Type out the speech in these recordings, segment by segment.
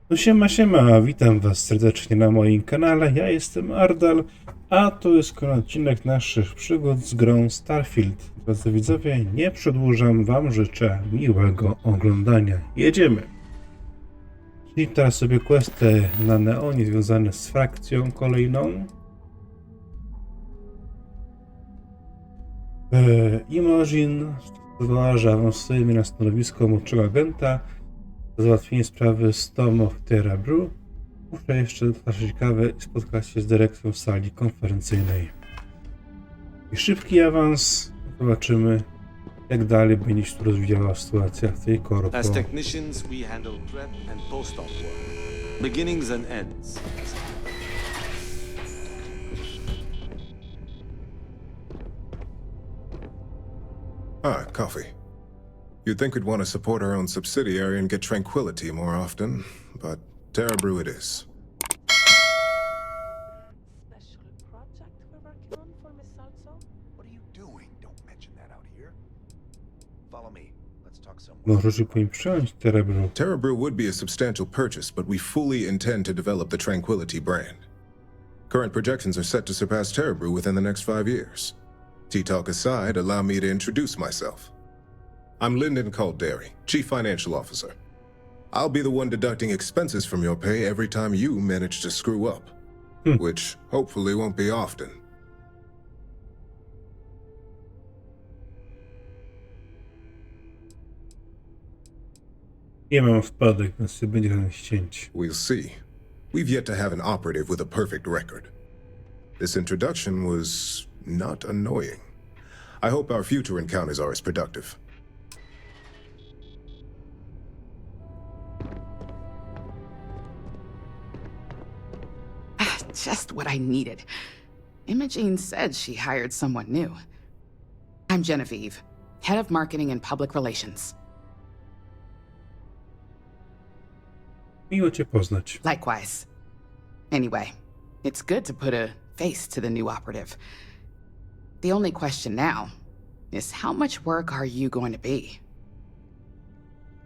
No siema, witam was serdecznie na moim kanale, ja jestem Ardal, a to jest kolejny odcinek naszych przygód z grą Starfield. Drodzy widzowie, nie przedłużam, wam życzę miłego oglądania. Jedziemy! Czyli teraz sobie questy na Neonie związane z frakcją kolejną. Imogen zdecydowała, że awansuje mnie na stanowisko młodszego agenta. Załatwienie sprawy z Tom of Brew. Muszę jeszcze dostarczyć kawę i spotkać się z dyrekcją w sali konferencyjnej. I szybki awans. Zobaczymy, jak dalej będzie się rozwijała sytuacja w tej korpo. As technicians, we handle prep and post-op work, beginnings and ends. Coffee. You'd think we'd want to support our own subsidiary and get tranquility more often, but Brew it is. Special project we're working on for Miss Salzo? What are you doing? Don't mention that out here. Follow me. Let's talk somewhere. Możesz po nim przyjąć Brew. Brew would be a substantial purchase, but we fully intend to develop the Tranquility brand. Current projections are set to surpass Brew within the next 5 years. Tea-talk aside, allow me to introduce myself. I'm Lyndon Calderi, Chief Financial Officer. I'll be the one deducting expenses from your pay every time you manage to screw up. Which hopefully won't be often. Nie mam wpadek, więc nie będzie żadnych ścięć. We'll see. We've yet to have an operative with a perfect record. This introduction was not annoying. I hope our future encounters are as productive. Just what I needed. Imogene said she hired someone new. I'm Genevieve, head of marketing and public relations. Miło cię poznać. Likewise. Anyway, it's good to put a face to the new operative. The only question now is how much work are you going to be?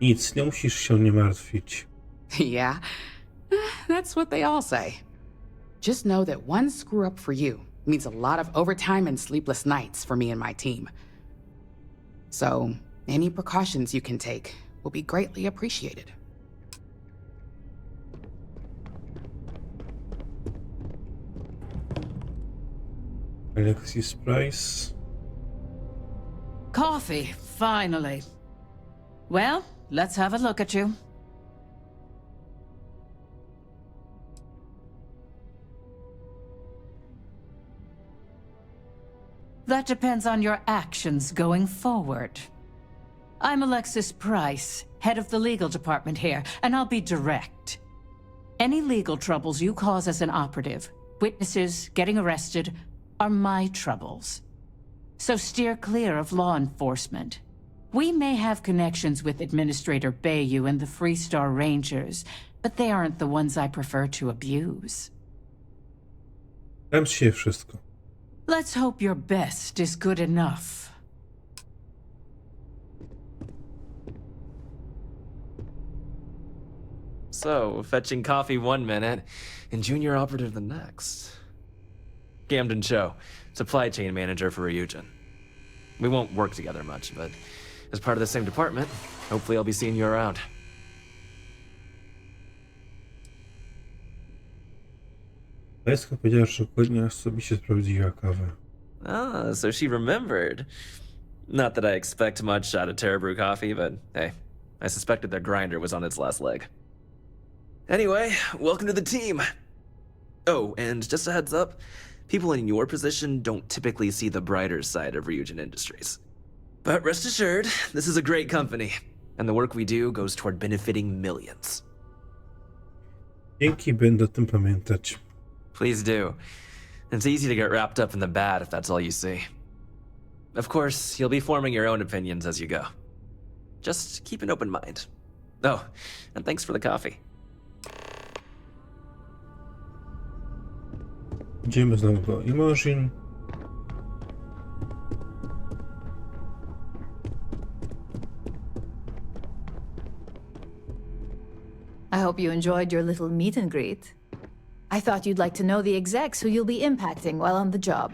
Nic, nie musisz się nie martwić. Yeah, that's what they all say. Just know that one screw up for you means a lot of overtime and sleepless nights for me and my team. So, any precautions you can take will be greatly appreciated. Alexis Price. Coffee, finally. Well, let's have a look at you. That depends on your actions going forward. I'm Alexis Price, head of the legal department here, and I'll be direct. Any legal troubles you cause as an operative, witnesses, getting arrested, are my troubles. So steer clear of law enforcement. We may have connections with Administrator Bayou and the Freestar Rangers, but they aren't the ones I prefer to abuse. Dam ci wszystko. Let's hope your best is good enough. So, fetching coffee 1 minute and junior operative the next. Camden Cho, supply chain manager for Ryujin. We won't work together much, but as part of the same department, hopefully I'll be seeing you around. Państwo powiedziała, że dokładnie osobiście sprawdziła kawę. Ah, so she remembered. Not that I expect much out of Brew coffee, but hey, I suspected their grinder was on its last leg. Anyway, welcome to the team. Oh, and just a heads up, people in your position don't typically see the brighter side of Ryujin Industries. But rest assured, this is a great company, and the work we do goes toward benefiting millions. Dzięki, będę o tym pamiętać. Please do. It's easy to get wrapped up in the bad if that's all you see. Of course, you'll be forming your own opinions as you go. Just keep an open mind. Oh, and thanks for the coffee. Idziemy znowu do Imogen. I hope hope you enjoyed your little meet and greet. I thought you'd like to know the execs who you'll be impacting while on the job.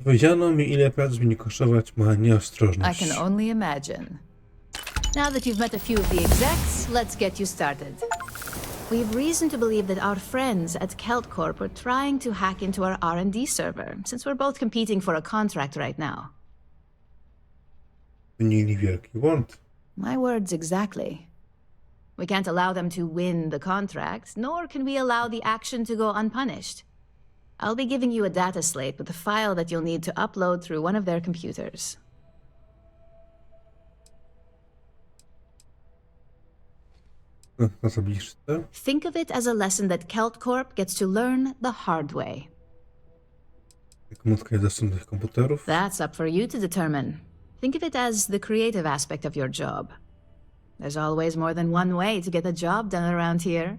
Powiedziano mi, ile prac będzie kosztować moja I nieostrożność. can only imagine. Now that you've met a few of the execs, let's get you started. We have reason to believe that our friends at Kelt Corp are trying to hack into our R&D server, since we're both competing for a contract right now. Wynili wielki błąd. My words exactly. We can't allow them to win the contract, nor can we allow the action to go unpunished. I'll be giving you a data slate with a file that you'll need to upload through one of their computers. Na tabliczce. Think of it as a lesson that Kelt Corp gets to learn the hard way. Komórka jest dostęp do tych komputerów. That's up for you to determine. Think of it as the creative aspect of your job. There's always more than one way to get a job done around here.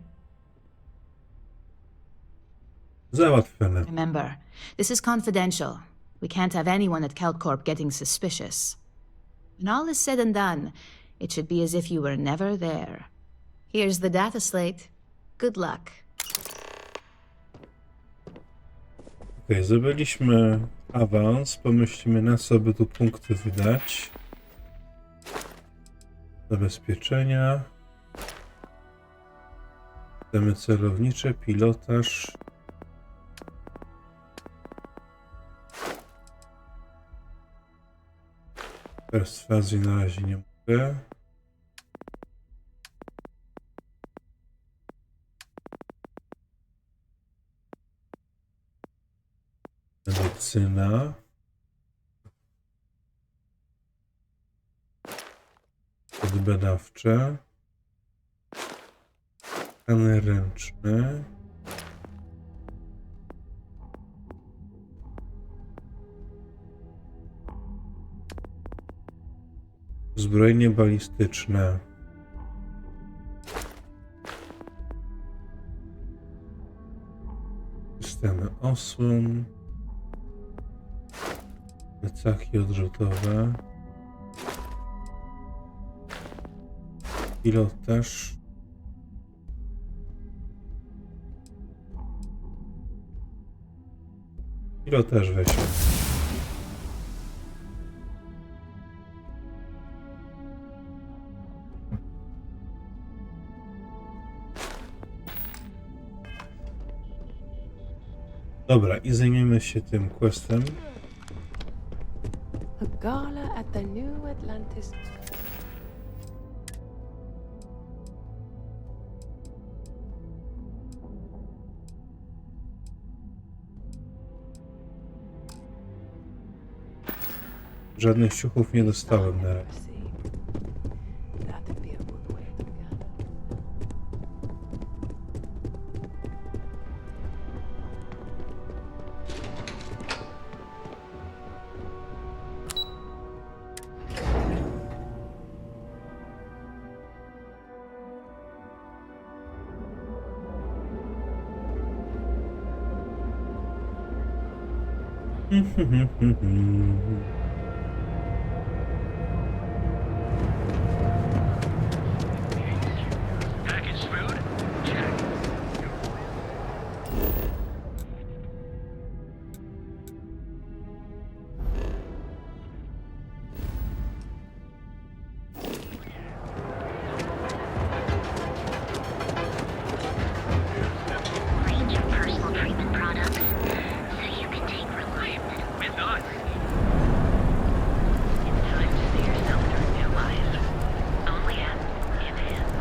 Załatwione. Remember, this is confidential. We can't have anyone at Kelt Corp getting suspicious. When all is said and done, it should be as if you were never there. Here's the data slate. Good luck. Okej, zrobiliśmy awans. Pomyślimy, na co by tu punkty wydać. Zabezpieczenia. Systemy celownicze, pilotaż. Perswazji na razie nie mogę. Medycyna. Podbadawcze. Skaner ręczny. Zbrojenie balistyczne. Systemy osłon. Plecaki odrzutowe. Pilotaż. Pilotaż weźmy. Dobra, i zajmiemy się tym questem. A gala at the New Atlantis. Żadnych ciuchów nie dostałem na razie. That'd be a good way to gather. Range of personal treatment products, so you can take reliable with us. It's time to see yourself through new eyes. Only at in hand.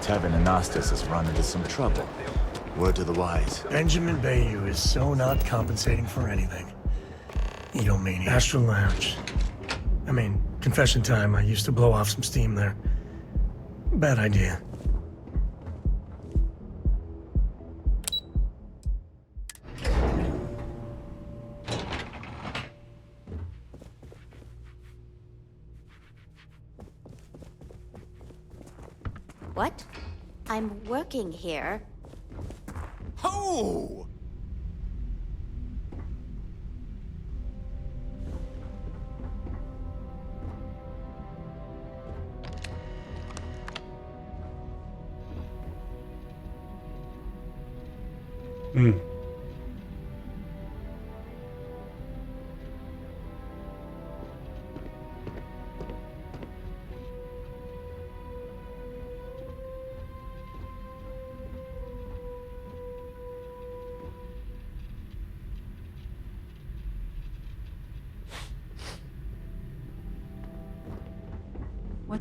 Tevin Anastas has run into some trouble. Word to the wise. Benjamin Bayou is so not compensating for anything. Egomaniac. Astral Lounge. I mean, confession time, I used to blow off some steam there. Bad idea. What? I'm working here. Ho! What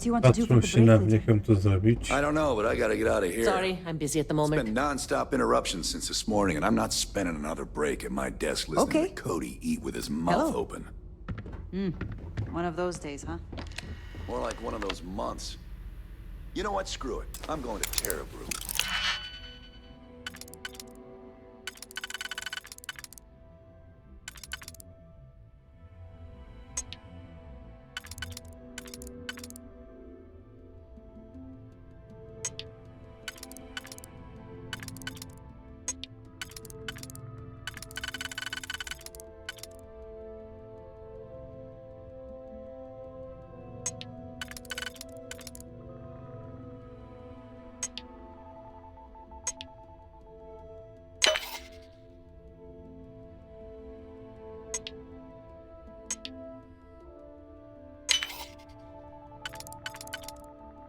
do you want to do for Patrzą the się na break mnie, jak ją to zrobić. I don't know, but I gotta get out of here. Sorry, I'm busy at the It's moment. been non-stop interruptions since this morning, and I'm not spending another break at my desk listening to Cody eat with his mouth open. One of those days, huh? More like one of those months. You know what? Screw it. I'm going to Terrabrew.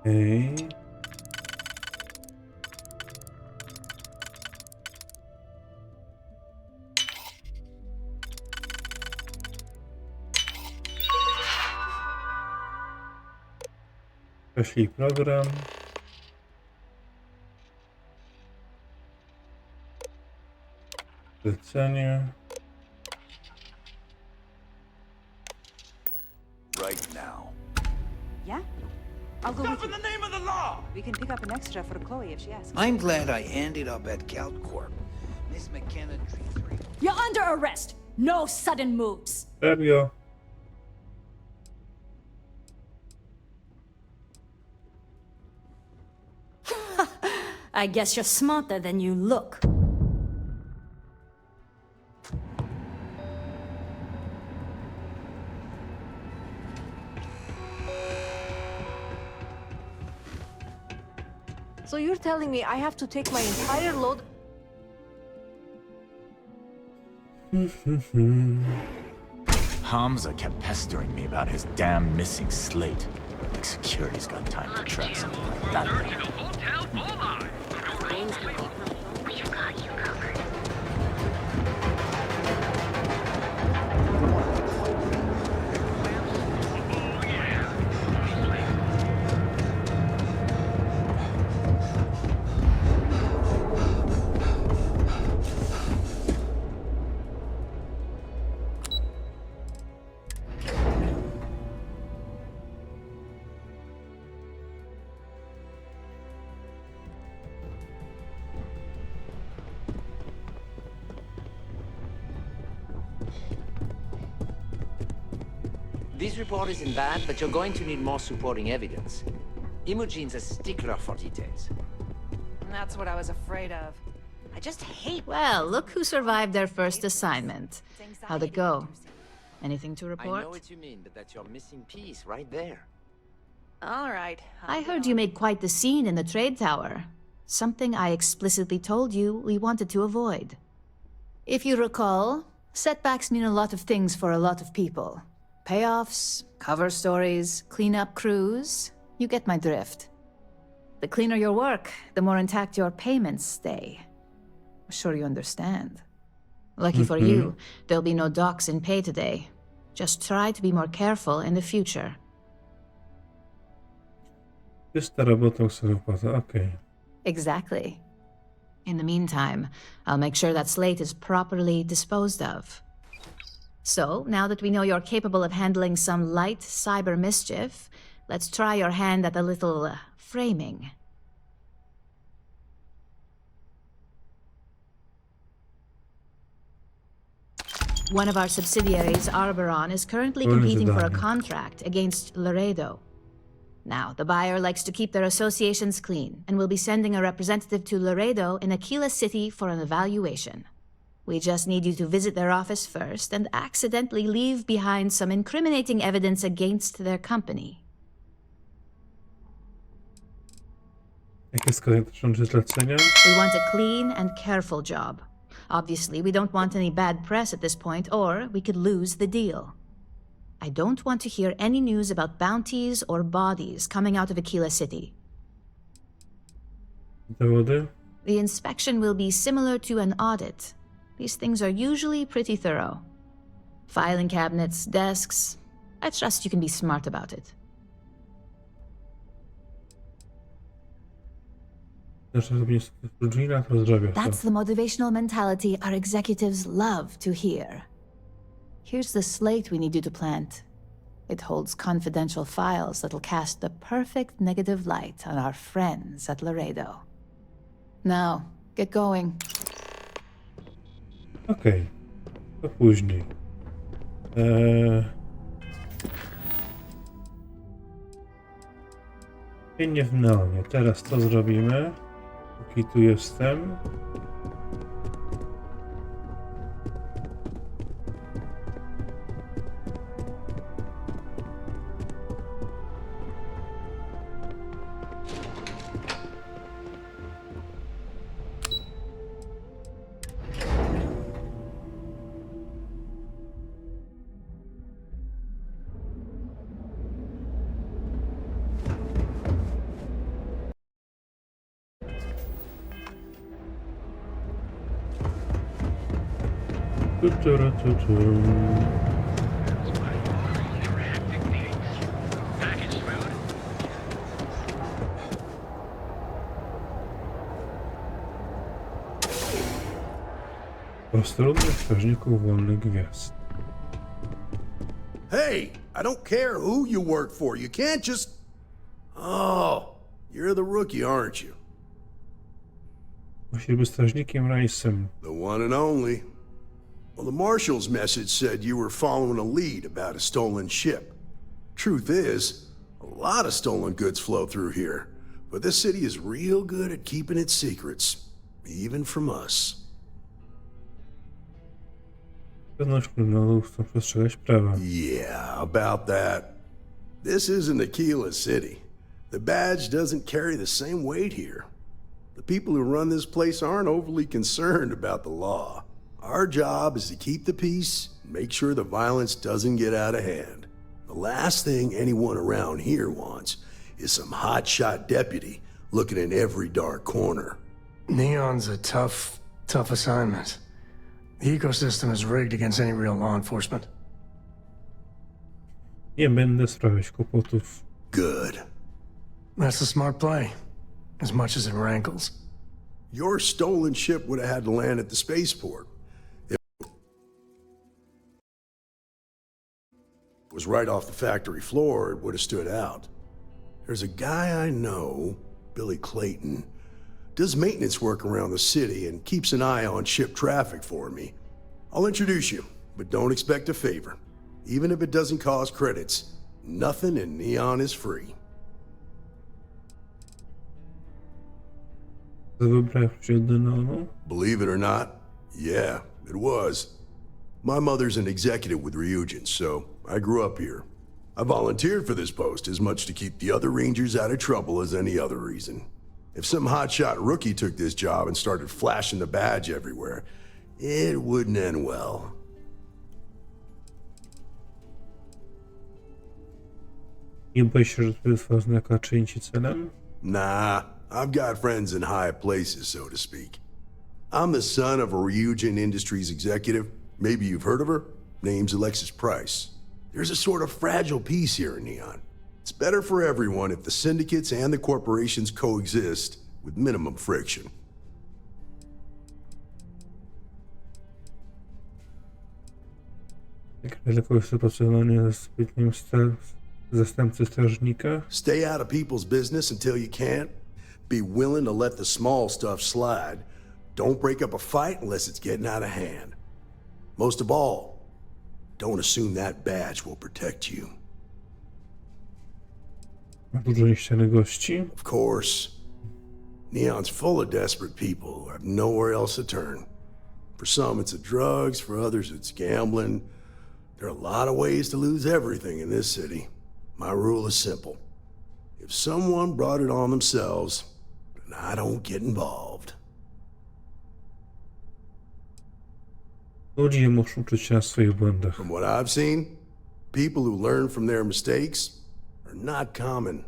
Okej. Poszli program. Zlecenie. Right now. Yeah? I'll go with you. In the name of the law! We can pick up an extra for Chloe if she asks. I'm glad I ended up at CalCorp. Miss McKenna treats. You're under arrest. No sudden moves. Serio? I guess you're smarter than you look. So you're telling me I have to take my entire load? Hamza kept pestering me about his damn missing slate. Like security's got time to track something like that. We've got you covered. This report isn't bad, but you're going to need more supporting evidence. Imogene's a stickler for details. That's what I was afraid of. I just hate... Well, look who survived their first assignment. How'd it go? Anything to report? I know what you mean, but that's your missing piece right there. All right. I heard you made quite the scene in the trade tower. Something I explicitly told you we wanted to avoid. If you recall, setbacks mean a lot of things for a lot of people. Payoffs, cover stories, cleanup crews. You get my drift. The cleaner your work, the more intact your payments stay. I'm sure you understand. Lucky for you, there'll be no docks in pay today. Just try to be more careful in the future. Czysta robota, wypłata. Okay. Exactly. In the meantime, I'll make sure that slate is properly disposed of. So, now that we know you're capable of handling some light cyber mischief, let's try your hand at a little framing. One of our subsidiaries, Arboron, is currently competing for a contract against Laredo. Now, the buyer likes to keep their associations clean, and will be sending a representative to Laredo in Aquila City for an evaluation. We just need you to visit their office first and accidentally leave behind some incriminating evidence against their company. Jakie skazanie dotyczące zlecenia? We want a clean and careful job. Obviously, we don't want any bad press at this point, or we could lose the deal. I don't want to hear any news about bounties or bodies coming out of Aquila City. Dowody? The inspection will be similar to an audit. These things are usually pretty thorough. Filing cabinets, desks. I trust you can be smart about it. That's the motivational mentality our executives love to hear. Here's the slate we need you to plant. It holds confidential files that'll cast the perfect negative light on our friends at Laredo. Now, get going. Okej. To później. Nie w neonie. Teraz to zrobimy. Póki tu jestem. Podróżników Wolnych Gwiazd. Hey, I don't care who you work for. You can't just... Oh, you're the rookie, aren't you? Musi być strażnikiem Rajsem. The one and only. Well, the marshal's message said you were following a lead about a stolen ship. Truth is, a lot of stolen goods flow through here, but this city is real good at keeping its secrets, even from us. Pewność kryminalów chcą przestrzegać prawa. Yeah, about that. This isn't Aquila City. The badge doesn't carry the same weight here. The people who run this place aren't overly concerned about the law. Our job is to keep the peace and make sure the violence doesn't get out of hand. The last thing anyone around here wants is some hotshot deputy looking in every dark corner. Neon's a tough assignment. The ecosystem is rigged against any real law enforcement. Nie będę sprawiać kłopotów. Good. That's a smart play, as much as it rankles. Your stolen ship would have had to land at the spaceport. If it was right off the factory floor, it would have stood out. There's a guy I know, Billy Clayton, does maintenance work around the city and keeps an eye on ship traffic for me. I'll introduce you, but don't expect a favor. Even if it doesn't cost credits, nothing in Neon is free. Believe it or not, yeah, it was. My mother's an executive with Ryujin, so I grew up here. I volunteered for this post as much to keep the other Rangers out of trouble as any other reason. If some hotshot rookie took this job and started flashing the badge everywhere, it wouldn't end well. Nie boisz się, że twoja oznaka czyni ci celem? Nah, I've got friends in high places, so to speak. I'm the son of a Ryujin Industries executive. Maybe you've heard of her. Name's Alexis Price. There's a sort of fragile peace here in Neon. It's better for everyone if the syndicates and the corporations coexist with minimum friction. Jak daleko jest opracowanie zastępcy strażnika? Stay out of people's business until you can't. Be willing to let the small stuff slide. Don't break up a fight unless it's getting out of hand. Most of all, don't assume that badge will protect you. Ma dużo niechcianych gości? Of course. Neon's full of desperate people who have nowhere else to turn. For some, it's the drugs. For others, it's gambling. There are a lot of ways to lose everything in this city. My rule is simple. If someone brought it on themselves, then I don't get involved. Ludzie muszą uczyć się na swoich błędach. From what I've seen, people who learn from their mistakes are not common.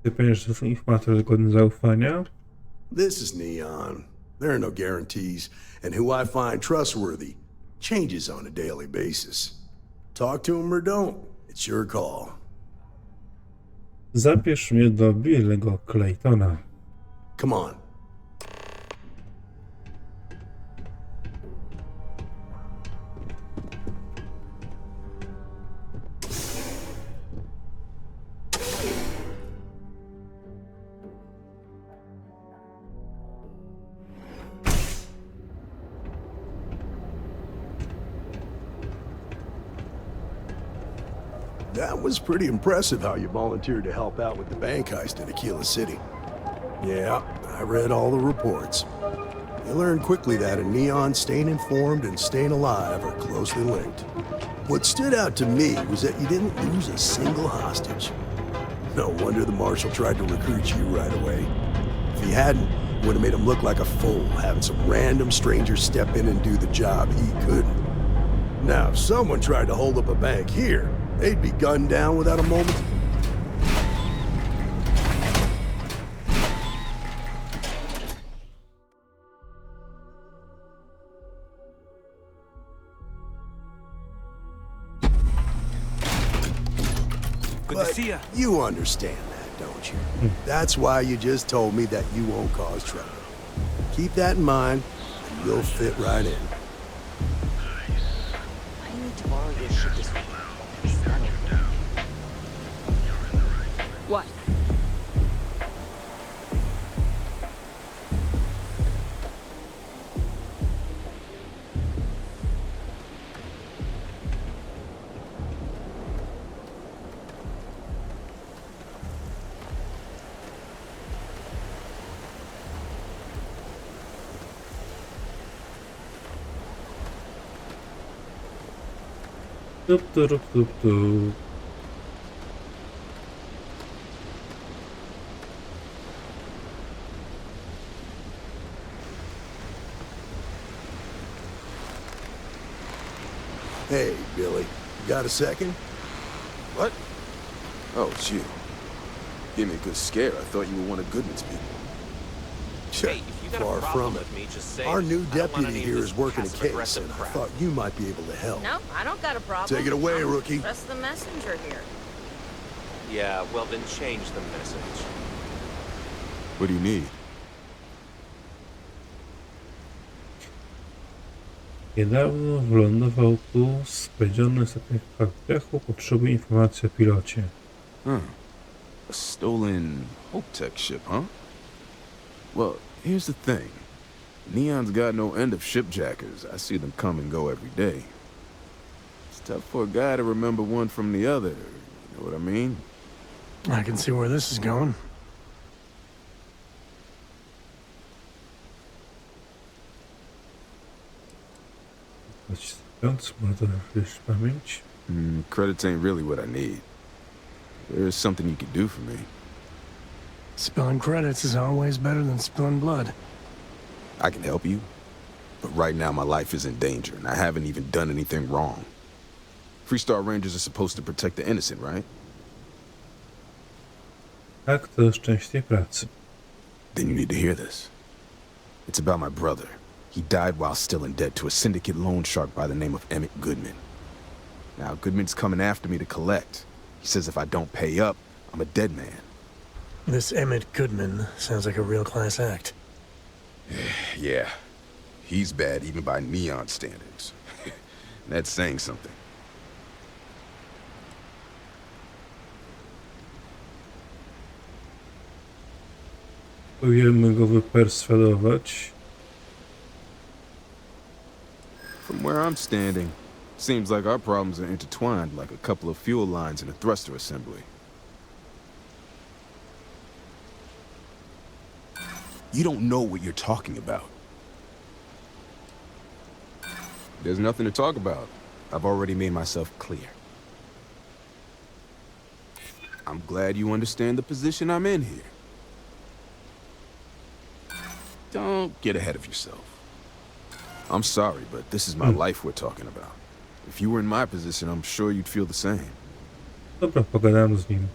Ty pamiętasz, że to są informatorzy godni zaufania? This is Neon. There are no guarantees, and who I find trustworthy changes on a daily basis. Talk to him or don't. It's your call. Zabierz mnie do Billego Claytona. Come on. That was pretty impressive how you volunteered to help out with the bank heist in Aquila City. Yeah, I read all the reports. You learned quickly that in Neon, staying informed and staying alive are closely linked. What stood out to me was that you didn't lose a single hostage. No wonder the marshal tried to recruit you right away. If he hadn't, it would have made him look like a fool, having some random stranger step in and do the job he couldn't. Now, if someone tried to hold up a bank here, they'd be gunned down without a moment. Good to see ya. You understand that, don't you? That's why you just told me that you won't cause trouble. Keep that in mind, and you'll fit right in. I need to borrow your ship this week. What? Tup, tup, tup, tup. Hey, Billy, got a second? What? Oh, it's you. Give me a good scare. I thought you were one of Goodman's people. Hey, far from it. Our new deputy here is working a case, and I thought you might be able to help. No, I don't got a problem. Take it away, I'm rookie. Just the messenger here. Yeah, well then change the message. What do you need? Niedawno wylądował tu skradziony statek Faktechu. Potrzebuję informacji o pilocie. A stolen Hope-Tech ship, huh? Well, here's the thing. Neon's got no end of shipjackers. I see them come and go every day. It's tough for a guy to remember one from the other. You know what I mean? I can see where this is going. Credits ain't really what I need. There's something you could do for me. Spilling credits is always better than spilling blood. I can help you, but right now my life is in danger, and I haven't even done anything wrong. Freestar Rangers are supposed to protect the innocent, right? Tak, to szczęście pracy. Then you need to hear this. It's about my brother. He died while still in debt to a syndicate loan shark by the name of Emmett Goodman. Now, Goodman's coming after me to collect. He says if I don't pay up, I'm a dead man. This Emmett Goodman sounds like a real class act. Yeah. He's bad even by Neon standards. That's saying something. Próbujemy go wyperswadować. From where I'm standing, seems like our problems are intertwined like a couple of fuel lines in a thruster assembly. You don't know what you're talking about. There's nothing to talk about. I've already made myself clear. I'm glad you understand the position I'm in here. Don't get ahead of yourself. I'm sorry, but this is my life we're talking about. If you were in my position, I'm sure you'd feel the same. Dobra, pogadam z nim.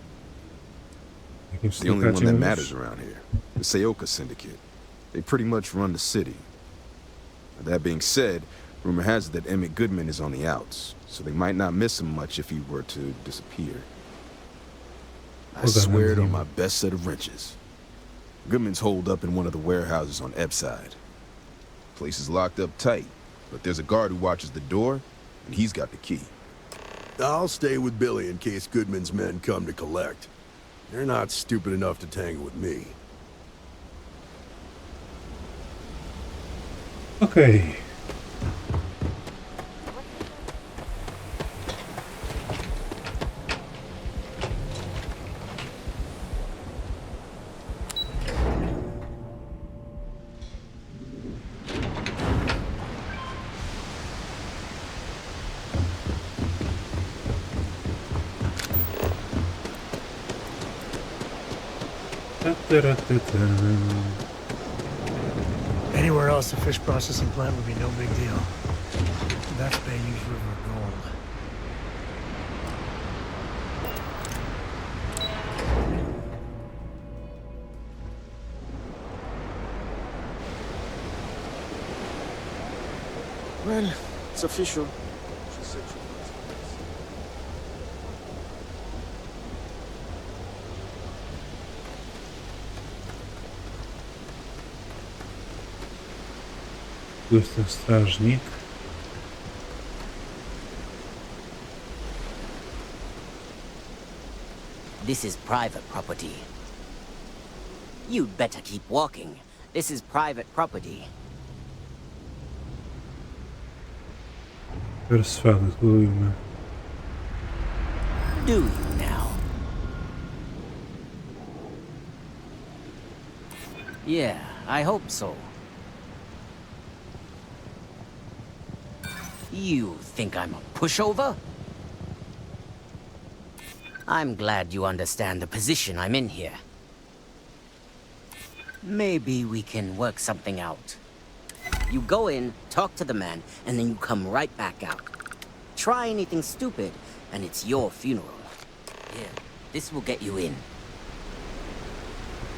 Jakimś The only one syndikacie that mówisz? matters around here, the Seoka Syndicate. They pretty much run the city. That being said, rumor has it that Emmett Goodman is on the outs, so they might not miss him much if he were to disappear. I swear it on my best set of wrenches. Goodman's holed up in one of the warehouses on Epside. Place is locked up tight, but there's a guard who watches the door, and he's got the key. I'll stay with Billy in case Goodman's men come to collect. They're not stupid enough to tangle with me. Okej. Anywhere else, the fish processing plant would be no big deal. That's Bayou's River gold. Well, it's official. She said she Tu jest ten strażnik. This is private property. You'd better keep walking. This is private property. Perswadujmy. Do you now? Yeah, I hope so. You think I'm a pushover? I'm glad you understand the position I'm in here. Maybe we can work something out. You go in, talk to the man, and then you come right back out. Try anything stupid, and it's your funeral. Here, this will get you in.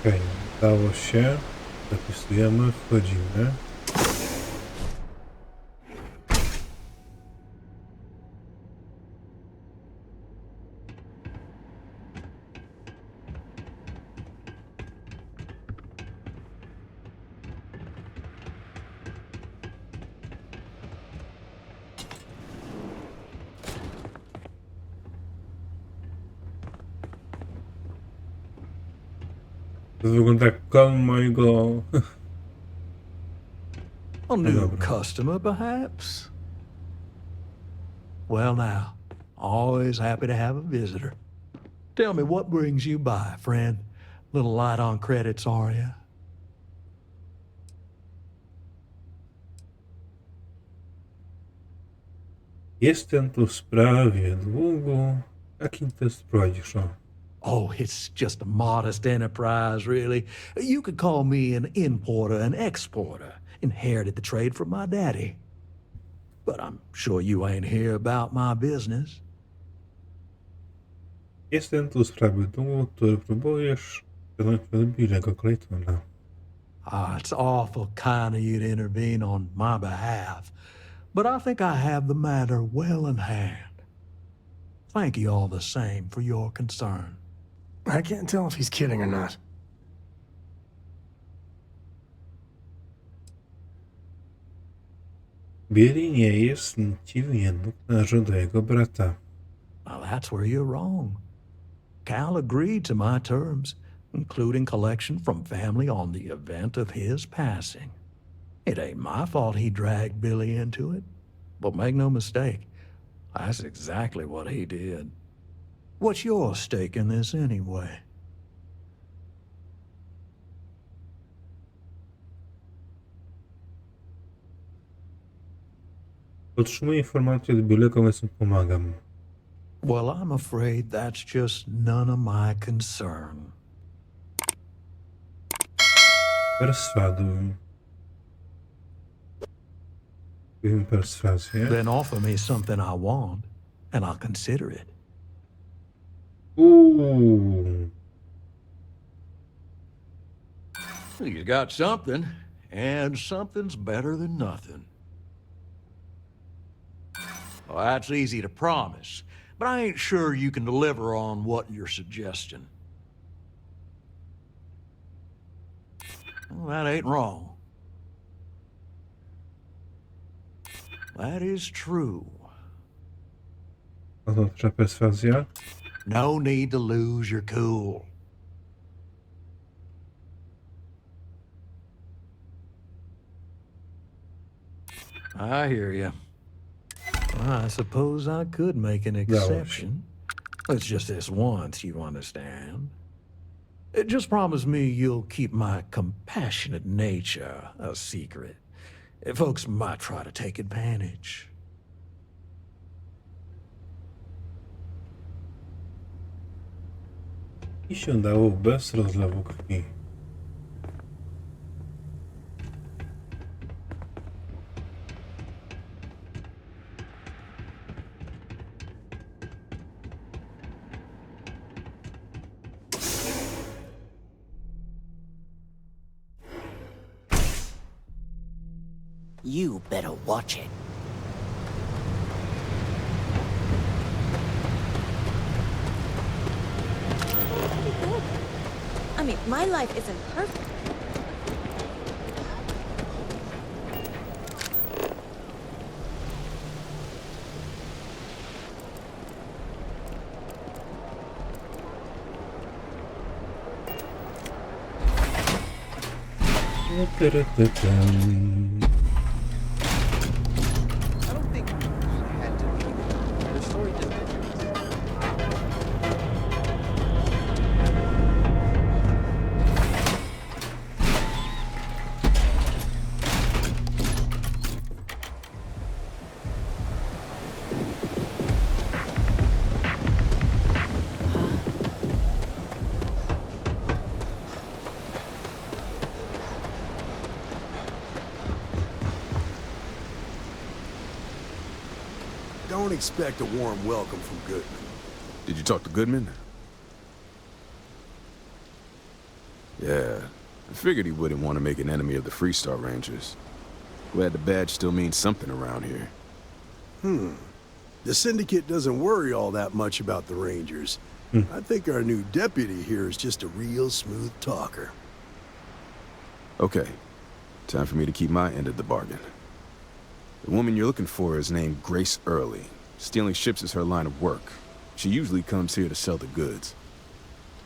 Okej, udało się. Zapisujemy, wchodzimy. To wygląda jak kon mojego... A new customer, perhaps? Well now, always happy to have a visitor. Tell me, what brings you by, friend? Little light on credits, are you? Jestem tu w sprawie długu. Jaki test prowadzisz? Oh, it's just a modest enterprise, really. You could call me an importer and exporter. Inherited the trade from my daddy. But I'm sure you ain't here about my business. Jestem tu w sprawie długu, który próbujesz ściągnąć od Billego Claytona. It's awful kind of you to intervene on my behalf, but I think I have the matter well in hand. Thank you all the same for your concern. I can't tell if he's kidding or not. Billy nie jest nic winien, należy do jego brata. Well, that's where you're wrong. Cal agreed to my terms, including collection from family on the event of his passing. It ain't my fault he dragged Billy into it, but make no mistake, that's exactly what he did. What's your stake in this anyway? Otrzymuję informacje od Billego, więc mu pomagam. Well, I'm afraid that's just none of my concern. Perswaduj. Perswazję. Then offer me something I want, and I'll consider it. You got something, and something's better than nothing. Well, that's easy to promise, but I ain't sure you can deliver on what you're suggesting. Well, that ain't wrong. That is true. No to trzeba perswazja. No need to lose your cool. I hear you. I suppose I could make an exception. It's just this once, you understand. Just promise me you'll keep my compassionate nature a secret. Folks might try to take advantage. I się dało bez rozlewu krwi. You better watch it. I mean, my life isn't perfect. Don't expect a warm welcome from Goodman. Did you talk to Goodman? Yeah, I figured he wouldn't want to make an enemy of the Freestar Rangers. Glad the badge still means something around here. The Syndicate doesn't worry all that much about the Rangers. I think our new deputy here is just a real smooth talker. Okay, time for me to keep my end of the bargain. The woman you're looking for is named Grace Early. Stealing ships is her line of work. She usually comes here to sell the goods.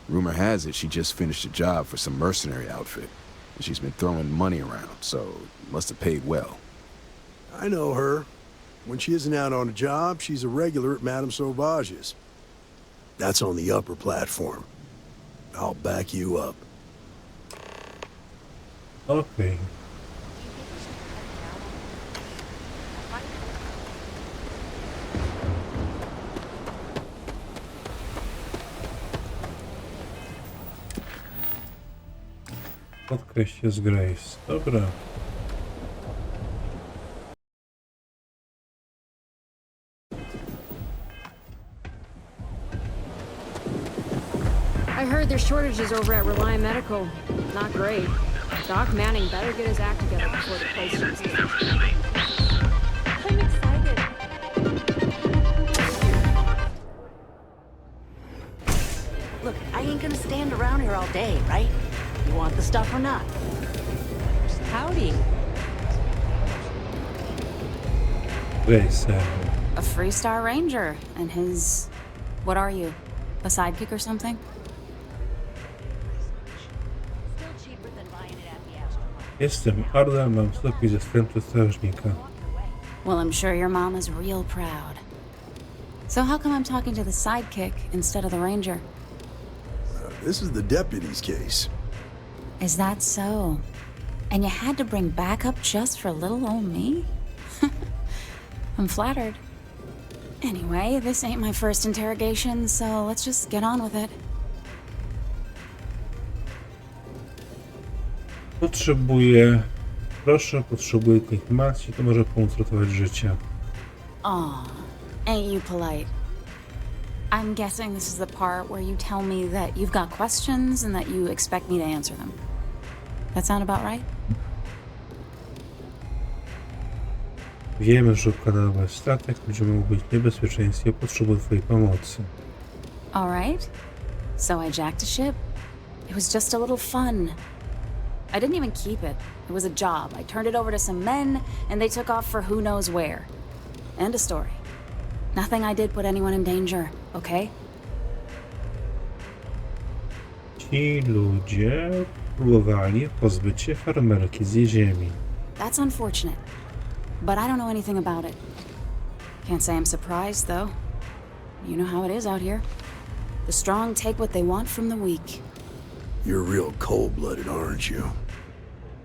Rumor has it she just finished a job for some mercenary outfit, and she's been throwing money around, so must have paid well. I know her. When she isn't out on a job, she's a regular at Madame Sauvage's. That's on the upper platform. I'll back you up. Okay. Spotkaj się z Grace. Dobra. I heard there's shortages over at Reliant Medical. Not great. Doc Manning better get his act together before the place shuts down. I'm excited. Look, I ain't gonna stand around here all day, right? You want the stuff or not? Howdy. Grace. A Freestar Ranger and his... What are you? A sidekick or something? Jestem Arda, mam stopień zastępcy strażnika. Well, I'm sure your mom is real proud. So how come I'm talking to the sidekick instead of the ranger? This is the deputy's case. Is that so? And you had to bring backup just for little old me? I'm flattered. Anyway, this ain't my first interrogation, so let's just get on with it. Potrzebuję Proszę, potrzebuję tylko informacji, to może pomóc ratować życie. Aw, ain't you polite. I'm guessing this is the part where you tell me that you've got questions and that you expect me to answer them. That sound about right? Wiemy, że układały statek, będziemy mógł być w niebezpieczeństwie, potrzebuję twojej pomocy. Alright. So I jacked a ship. It was just a little fun. I didn't even keep it. It was a job. I turned it over to some men, and they took off for who knows where. End of story. Nothing I did put anyone in danger, okay? Ci ludzie próbowali pozbyć się farmerki z jej ziemi. That's unfortunate. But I don't know anything about it. Can't say I'm surprised, though. You know how it is out here. The strong take what they want from the weak. You're real cold-blooded, aren't you?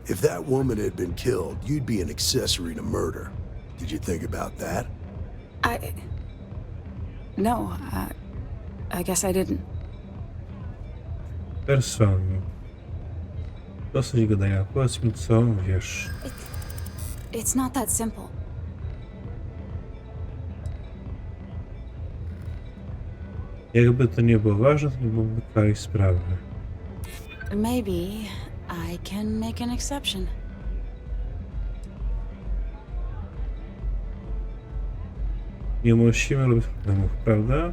If that woman had been killed, you'd be an accessory to murder. Did you think about that? No, I guess I didn't. Personu. Dosyć gadania. Powiedz mi, co wiesz. It's not that simple. Jakby to nie było ważne, to nie byłoby tej sprawy. Maybe I can make an exception. Nie musimy robić problemów, prawda?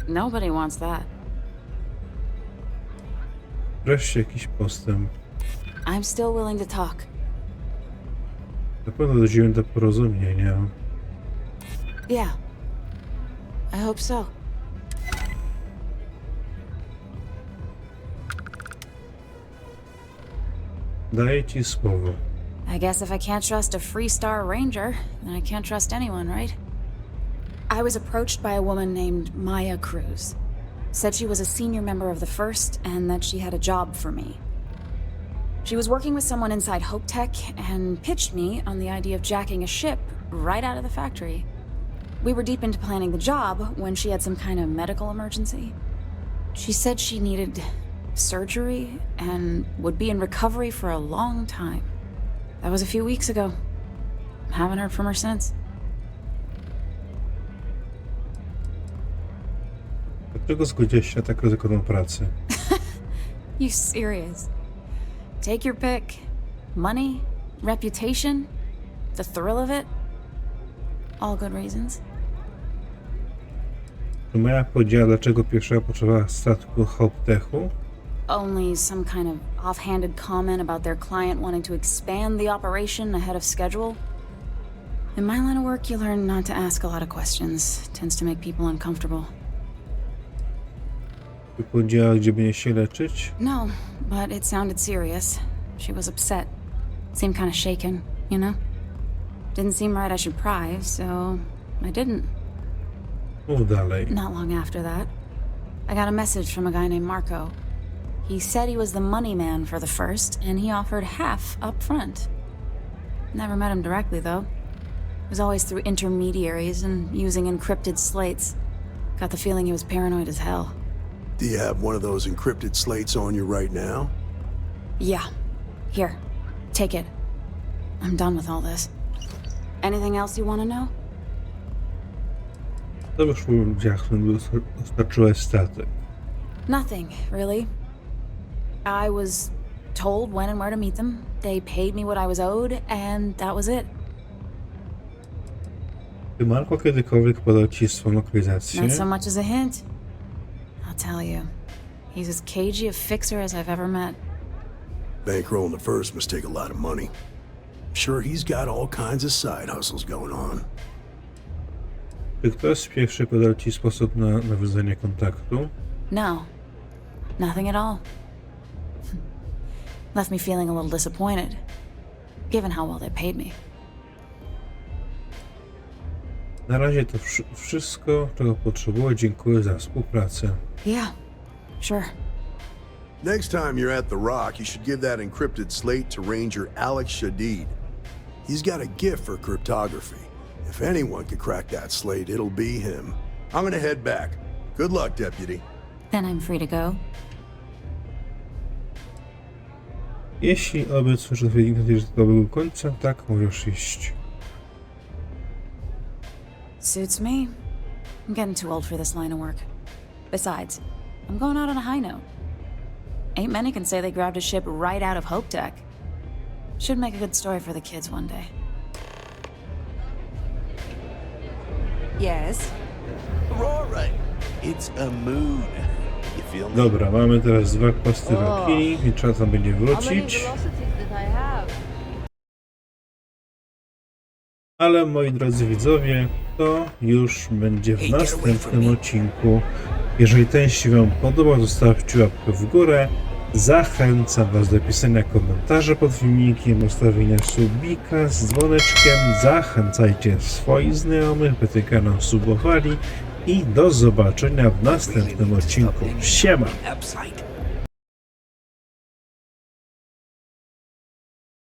Nobody wants that. Wreszcie jakiś postęp. I'm still willing to talk. Na pewno dojdziemy do porozumienia. Yeah. I hope so. Daję ci słowo. I guess if I can't trust a Freestar Ranger, then I can't trust anyone, right? I was approached by a woman named Maya Cruz. Said she was a senior member of the First and that she had a job for me. She was working with someone inside Hope Tech and pitched me on the idea of jacking a ship right out of the factory. We were deep into planning the job when she had some kind of medical emergency. She said she needed surgery and would be in recovery for a long time. That was a few weeks ago. Haven't heard from her since. Dlaczego zgodziłeś się na tak ryzykowną pracę? You serious? Take your pick. Money, reputation, the thrill of it. All good reasons. Czy Maja powiedziała, dlaczego pierwsza potrzebowała statku Hope Techu? Only some kind of offhanded comment about their client wanting to expand the operation ahead of schedule. In my line of work, you learn not to ask a lot of questions. Tends to make people uncomfortable. Czy powiedziała, gdzie będzie się leczyć? No, but it sounded serious. She was upset. Seemed kind of shaken, you know? Didn't seem right I should pry, so I didn't. Mów dalej. Not long after that, I got a message from a guy named Marco. He said he was the money man for the First, and he offered half up front. Never met him directly, though. It was always through intermediaries and using encrypted slates. Got the feeling he was paranoid as hell. Do you have one of those encrypted slates on you right now? Yeah. Here. Take it. I'm done with all this. Anything else you want to know? Co wyszło w ludziach, którym dostarczyłeś statek? Nothing, really. I was told when and where to meet them. They paid me what I was owed, and that was it. Czy Marco kiedykolwiek podał ci swą lokalizację? Not so much as a hint. I'll tell you. He's as cagey a fixer as I've ever met. Bankrolling the First must take a lot of money. Sure, he's got all kinds of side hustles going on. Czy ktoś pierwszy podał ci sposób na nawiązanie kontaktu? No. Nothing at all. Left me feeling a little disappointed, given how well they paid me. Na razie to wszystko, czego potrzebuję. Dziękuję za współpracę. Yeah, sure. Next time you're at the Rock, you should give that encrypted slate to Ranger Alex Shadid. He's got a gift for cryptography. If anyone could crack that slate, it'll be him. I'm gonna head back. Good luck, Deputy. Then I'm free to go. Jeśli obecny odpowiednik nadzieję, że to był końcem, tak możesz iść. Suits me. I'm getting too old for this line of work. Besides, I'm going out on a high note. Ain't many can say they grabbed a ship right out of Hope Tech. Should make a good story for the kids one day. Yes? Aurora, it's a moon. You feel me? Dobra, mamy teraz 2 kwasty wakili i trzeba tam będzie wrócić. Ale moi drodzy widzowie, to już będzie w następnym odcinku. Jeżeli ten się Wam podobał, zostawcie łapkę w górę. Zachęcam Was do pisania komentarzy pod filmikiem, ustawienia subika z dzwoneczkiem. Zachęcajcie swoich znajomych, by ten kanał subowali. I do zobaczenia w następnym odcinku. Siema!